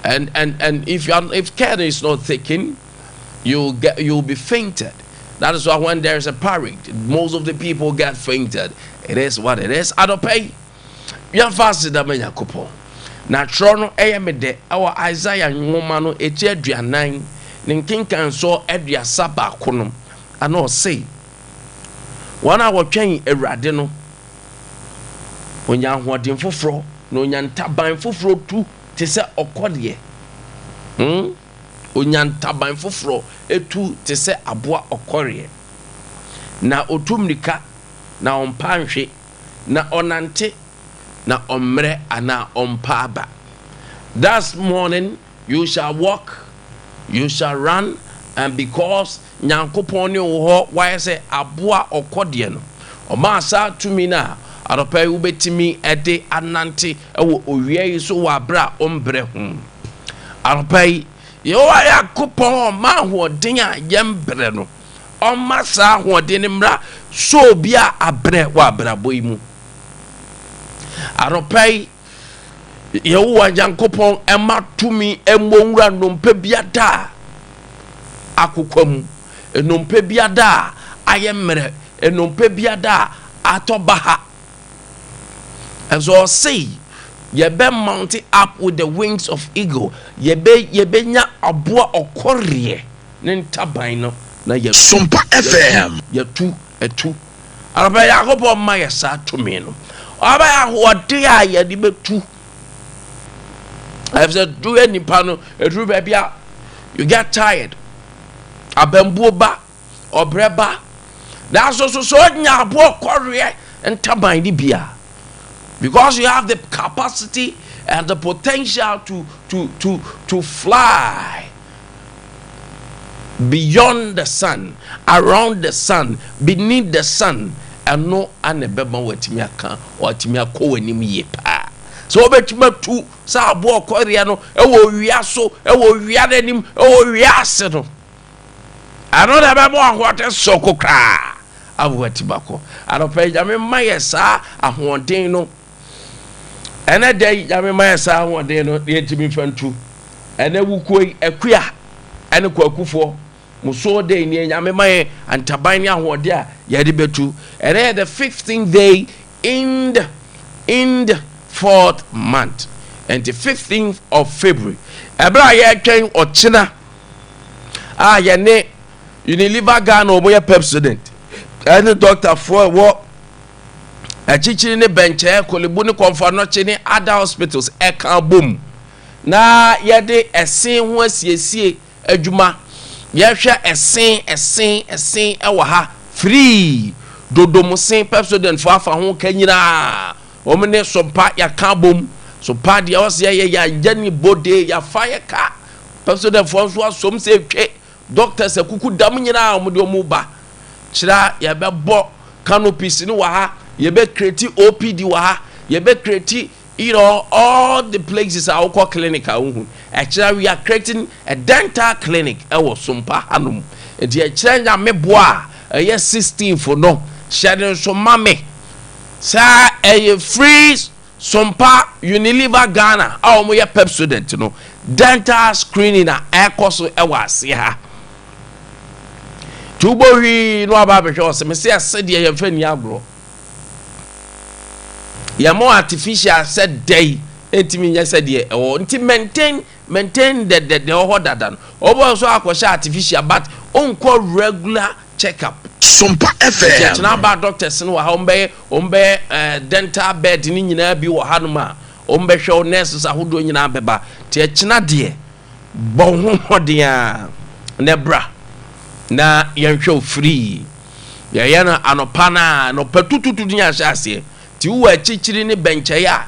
And if care is not taken, you'll be fainted. That is why when there is a parade, most of the people get fainted. It is what it is. I don't pay. You fast the menya couple. Na trono eyemede our Isaiah nwoma no echi aduanan ne nkenkan so aduasa ba konom ana o say wana wotwen awurade no onya hoden foforo na onya ntaban foforo tu te se okode onya ntaban foforo etu te se aboa okore na otumnika na ompanhwe na onante na omre ana ompaba. That morning you shall walk, you shall run, and because nyankopon ni wo why say aboa okode no omasa tumi na adopa ubetimi ede anante ewo owie so wa bra ombre hu adopa yo yakopon ma hoden a yembre no omasa hoden mra so bia abre wa brabo imu aropai yewa jankopon ema tumi emonwura nompe biada akokwam enompe biada ayemre enompe biada atobaha. And so say yebe mount up with the wings of eagle yebe nya aboa okorie ne ntaban no na ye Sompa FM yetu etu aropai yakopon ma yesa tumi no Aba what ya di betu. I've said do any pano a true baby. You get tired. Abembo ba or breba. That's also so nya bo korea and taban di bia. Because you have the capacity and the potential to fly beyond the sun, around the sun, beneath the sun. And no anebema watimi aka watimi akọ wanim ye pa so obetima tu sa abo korea no ewo wiaso ewo wiadenim ewo wiase no ano da bebo ahote sokokra abwatibako anope jame mayesa ahoden no ene dey jame mayesa ahoden no de timi fantu ene wukoi akua ene kwakufo muso day ni nyame maye antaban ni ahode a yede betu ere the 15th day in the 4th month and the 15th of February ebra ye twen ochina ye ne Unilever Ghana oboye president any doctor for wo achichiri ne benche kolebu ne komfa no chi ne other hospitals e kan bom na yede esen ho asiesie adwuma yehwe esen ewa ha free dodomusin president for afa ho kanyina omne sompa ya kabom so pa dia was ya jani bode ya fire ka president for so asom se twe doctors akuku dam nyina omde omuba kira ya bebo canopies ni wa ha ye be create OPD wa ha ye be create all the places our clinic actually we are creating a dental clinic was Sompa hanum and the change me boa yes 16 for no shadow so mame sa a free Sompa Unilever Ghana our mo pep student no dental screening na air course e was ya tubohi no aba be hwe me say asede ye fani agro ya more artificial said day entimi nya said ye nti maintain the order than obo so akosha artificial but onko regular checkup Sompa FM na ba doctors no wa ombe dental bed ni nyina bi wo hanuma ombe hwe nurses ahodo nyina beba te kina de bon hodia ne bra na yenhwe free ya yana anopana no patututu nya hyase ti wo achichiri ne benche ya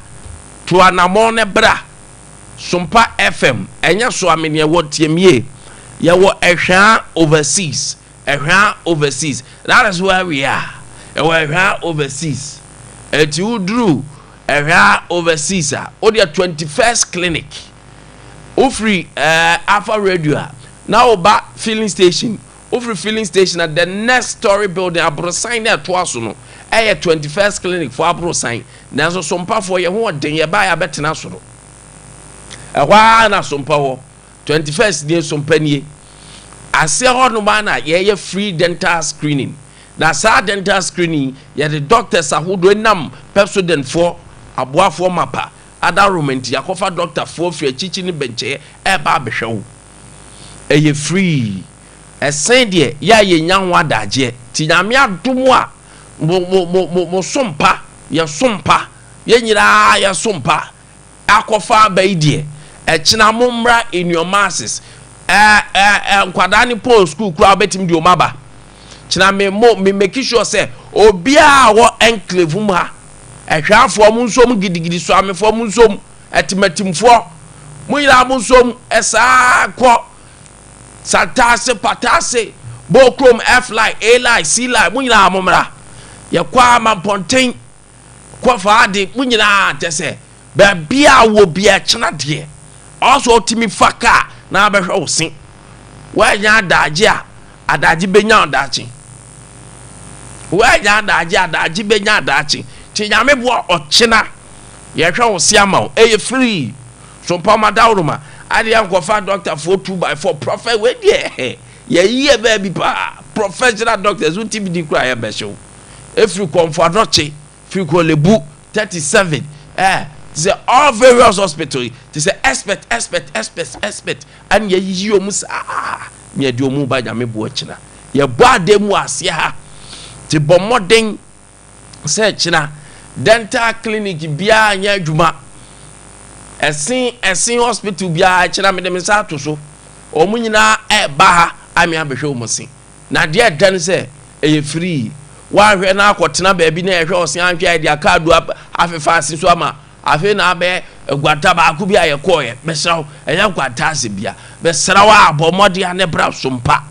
to anamo ne bra Sompa FM enya so amene wo tiemie ya wo ehwa overseas that is where we are ehwa overseas eti udru ehwa overseas o dia 21st clinic ofri Alpha Radio now ba filling station ofri filling station at the next story building abrosign there to aso no 21st clinic for abrosign na so Sompa for ye ho den ye ba ya betena so no ɛhɔ na Sompa wo 21st day Sompa nie ase hɔ no ma na ye free dental screening na sa dental screening ye the doctors ahodo nam Pepsodent for aboafo mapa ada romenti yakofa doctor for free chichi ni benche e ba behwe wo eye free esen de ya ye nya ho adaje ti nyame adomo a mo Sompa ye Sompa ye nyira ye Sompa akofa baidie e china momra in your masses nkwada ni Paul school kura betim di omaba china me make sure say obia wo enclave mu ha ehwafo mu nsom gidigidi so amefo mu nsom etimatimfo mu yira mu nsom esa ko satase patase bokrom f line a line c line mu yira momra ye kwa mamponten kwa faade mu yira tese ba bia wo bia china de also timi faka na abehwe osin wa nya adaje a adaje benya adache wa nya adaje benya adache ti nyame bo ochina ye hwe osi ama e free Sompa madawruma ade ankofa doctor for 2x4 prophet we de ye yiye ba bi pa professional doctors who timi di kura ye behwe e free comfort noche free ko lebu 37 the all various hospital to say expert and ye omu sa me di omu ba nyame bo akina ye bo ademu ase ha ti bo modern se china dental clinic bia nya adwuma esen hospital bia china me dem sa to so omu nyina e ba ha ami abehwe omu sin na de dan se e free wa hwe na akotena ba bi na e hwe osin anhwe Ade Akye Abia afefa asin so ama afi na be gwata ba ku bia ye koye besaw eya gwata ase bia besra wa abomode ane bra Sompa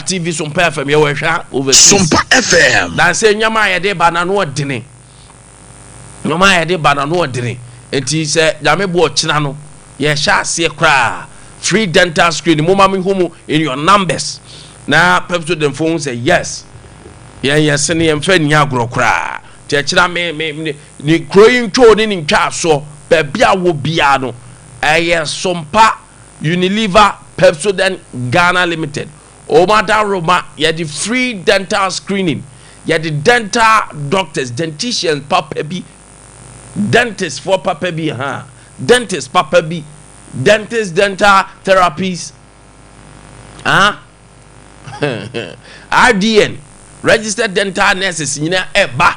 TV Sompa FM ye we hwa over Sompa FM dan se nyama ye de bana no odene nyama ye de bana no odene enti se nyame bo okina no ye hwa ase kra free dental screening mo mama humu in your numbers na Pepsodent phone say yes yes ne ye mfa nya agro kra chira me ni growing to ni ntwa so ba bia wo bia no Sompa Unilever Pepsodent Ghana Limited o mata Roma ya the free dental screening ya the dental doctors denticians papa bi dentists for papa bi dentist papa bi dentist dental therapies RDN registered dental nurses nyina eba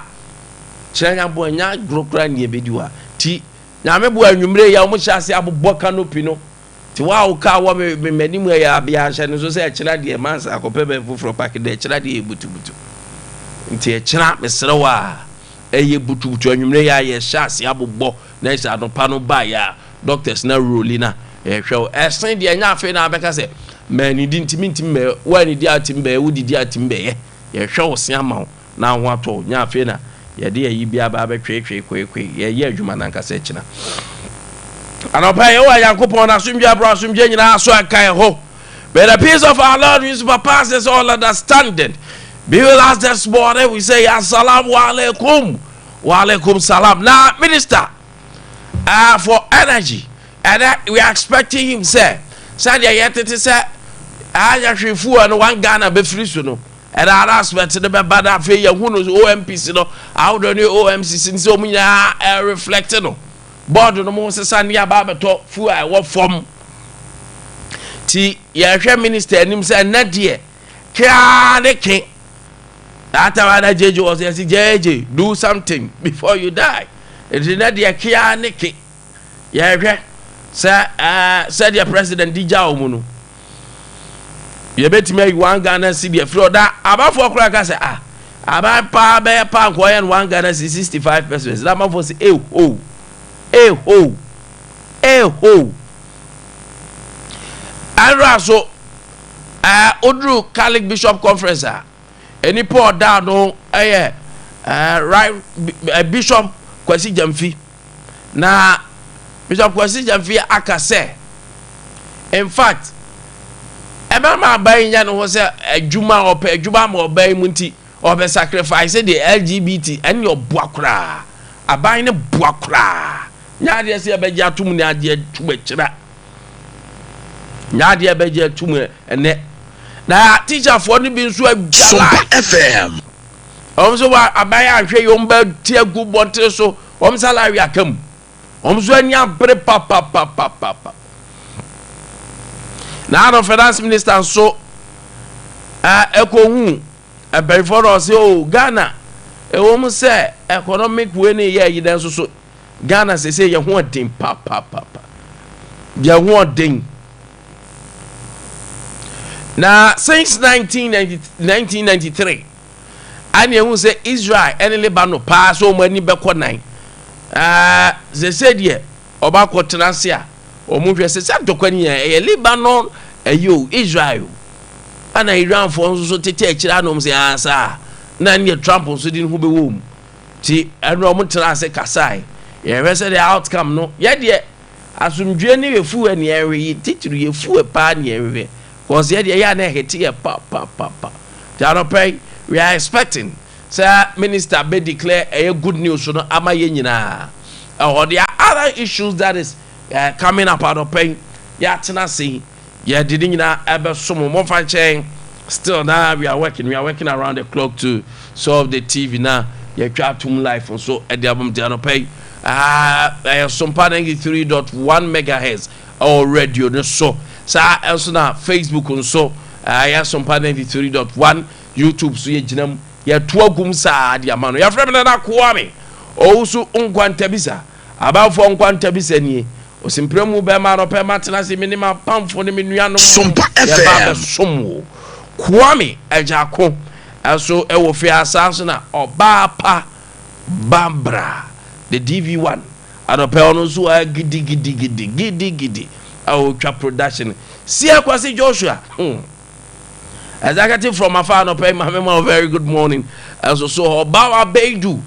chanya bo nya grokra ne ebediwa ti nyame bo anwumre ya mo hyase abobɔ canopy no ti wa o ka wo me manimu ya bia hye no so se ekira de mansa akopɛ be foforo pack de ekira de butubutu nti ekira mesrewa eye butubutu anwumre ya ye hyase abobɔ na isa no pa no ba ya doctors na rolina hwe esen de nya afi na abeka se mani di ntimi me wa ni di atimbe wo di atimbe ye hwe wo se ama na ho ato nya afi na ye de yi bia ba be twetwe kwekwe ye adwuma na nkasa ekina anopa ye wa yakopon na asumdwa bro asumdwa nyina aso akai ho but the peace of our Lord is surpasses all understanding be with us this morning we say assalamu alaikum wa alaikum salam now minister for energy and we are expecting him say yet it say aya hwefu no one Ghana be free so no and our aspect the bada fe ya hunu OMPC no how do you OMC so munya reflect no board no mo sesa ne aba beto fu a wo form ti ya hwe minister anim say na de kra de ken that one jeje was say jeje do something before you die it na de kra ne ken ya hwe say the president dija omu no ye betime one Ghana cedi free da abafo kura ka say aba pa be pa nko ye one Ghana 65 pesos that man for say Andra so Odru Catholic Bishop Conference any pour down no right Bishop Kwasi Jamfi na Bishop Kwasi Jamfi aka say in fact Emma bayi nya no say adwuma opa adwuma ma obayi munti obe sacrifice the LGBT and your boakra aban ne boakra nyaade se be gya tum ne ade tubachira nyaade be gya tum ene na teacher for no bi nso agya Sompa FM so wa abaya ahwe yom ba tie gu bonte so salary akam so anya bre pa na no finance minister so ekohu before us Ghana say economic way ne ye dan so Ghana say ye ho den pa ye ho den na since 1993 ani ehun say Israel and Lebanon pa so mani beko nan ze said ye oba ko tenase a omunhwe se dokwani ye Lebanon ayo Israel ana Iran for so tete akira no mse asa na ne Trump so din hu be wom ti eno mo tenase kasai ye rese the outcome no ye de asumdwe ne yefu ani ewe titiru yefu pa ne ewe cause ye de ya na hete ye pa pay we are expecting sir minister be declare a good news no ama ye nyina or there are other issues that is coming up out of pain ya tenase yeah, didn't ever some more fun chain. Still now we are working around the clock to solve the TV now. Yeah, try to life and so at the album Diano Pay. Sompa 93.1 megahertz or radio no so. Also now Facebook and so Sompa 93.1 YouTube so jinam ya tuwa gumsa di amano. Ya frema na Kwame. Also Nkwantabisa. About for Nkwantabisa ni. Osimpremu be ma no pe matenase minima pamfo ne menuanom Sompa FM Kwame Ejako also ewo fe asanso na oba pa bambra the DV1 adope ono so gidi awo twa production see akwase Joshua executive from afar no pay mama very good morning also so oba wa beidu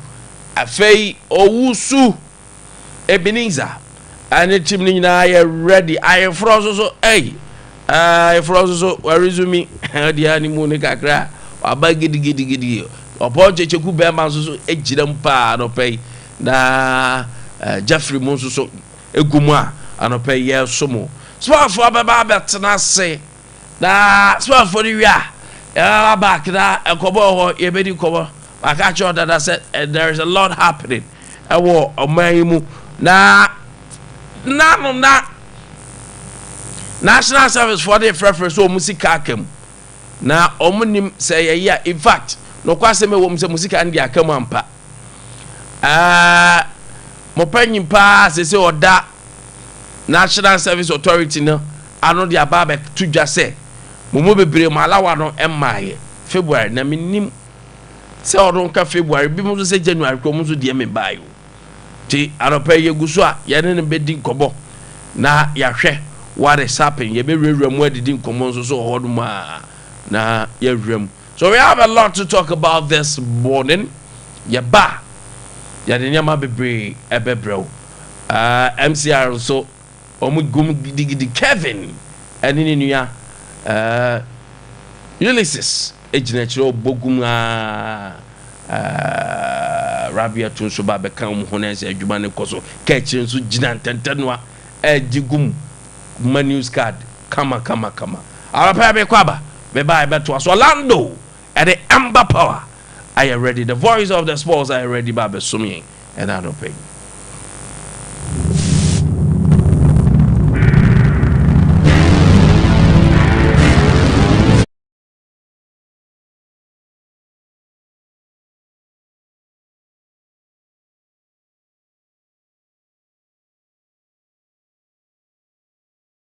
afei owusu Ebenezer and the team na ready I frozen so I frozen so where is me the honeymoon kakra aba gidi opo checheku be man so ejidam pa no pay na Jeffrey Monso so egumu a anope ye somo so for baba betena se na so for the wia back na ekobo ho ye bedi kobo aka cho that said there is a lot happening ewo omayimu na National Service for the Preference so musica akam na omunim say ya in fact no kwase me wo mse musica ndi akam ampa mo panyin pa se oda National Service Authority no ano dia baba tudwa se mo bebre mo alawa no emaye February na minim se odon ka February bi mo se January ko mo so die me bayo ti aropa ye guso a ye ne bedi nkobo na ya hwe what is happening ye be rewrem adidi nkomo so so hoduma na ye rewrem. So we have a lot to talk about this morning. Ye ba ya de nyama bebre ebebrew MCR so omugum gidi Kevin eni nua Ulysses ejinachiro bogum Rabia tun so ba be kan ho na se adwuma ne koso ka chi nso gina ntantanoa agigum news card kama arapa be kwaba be ba be to so Orlando at the Amber Power. Are you ready? The voice of the sports are ready ba be sumi and I don't pay.